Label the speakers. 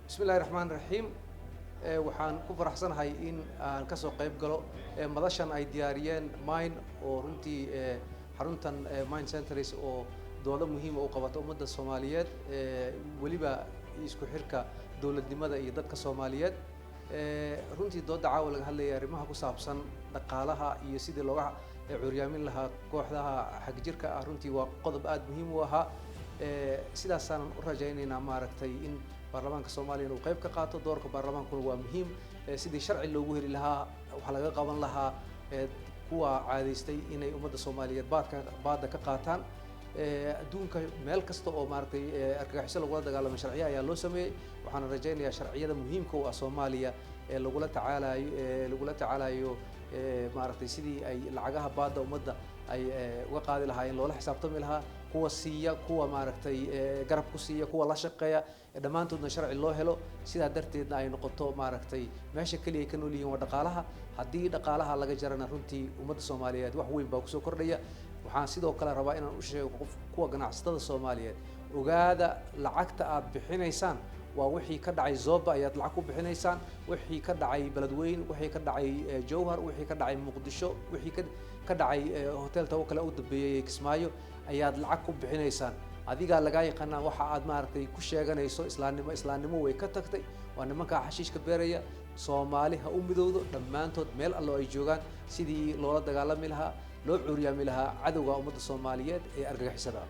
Speaker 1: بسم الله الرحمن الرحيم waxaan ku faraxsanahay in aan ka soo qayb galo madashan ay diyaariyeen mine oo runtii xaruntan mine centers oo dowlad muhiim ah u qabato ummadda Soomaaliyeed waliba isku xirka dowladnimada iyo dadka Soomaaliyeed runtii dooda caawa laga hadlayo arrimaha ku saabsan dhaqaalaha iyo sidii looga curyaamin lahaa kooxdaha xag jirka ah runtii waa qodob aad muhiim u ah sidaas aan u rajaynaynaa maaragtay in baarlamaanka Soomaaliya uu qayb ka qaato doorka baarlamaankuna waa muhiim sidii sharci loogu heli lahaa waxa laga qaban lahaa kuwa caadaystay inay ummadda Soomaaliyeed baadka ka qaataan adduunka meel kasta oo maaragtay argagaxisada lagula dagaalamo sharciyo ayaa loo sameeyay waxaan rajaynayaa sharciyada muhiimka u ah Soomaaliya lagula tacaalayo maaragtay sidii ay lacagaha baadda ummadda ay uga qaadi lahaayeen loola xisaabtami lahaa kuwa siiya kuwa maaragtay garab ku siiya kuwa la shaqeeya dhamaantoodna sharci loo helo sidaa darteedna ay noqoto maaragtay meesha kaliya ay ka nool yihiin waa dhaqaalaha haddii dhaqaalaha laga jarana runtii ummadda Soomaaliyeed wax weyn baa ku soo kordhaya waxaan sidoo kale rabaa inaan u sheego kuwa ganacsatada Soomaaliyeed ogaada lacagta aad bixinaysaan waa wixii ka dhacay Zoba ayaad lacag ku bixinaysaan wixii ka dhacay Beledweyne wixii ka dhacay Jowhar wixii ka dhacay Muqdisho wixii ka dhacay hotel Tawakkal oo dambeeyay Kismaayo ayaad lacag ku bixinaysaan adiga laga yaqaan waxa aad maaragtay ku sheeganayso islaamnimo way ka tagtay waa nimanka xashiishka beeraya Soomaali ha u midowdo dhamaantood meel alla ay joogaan sidii loola dagaalami lahaa loo curyaami lahaa cadawga ummadda Soomaaliyeed ee argagixisada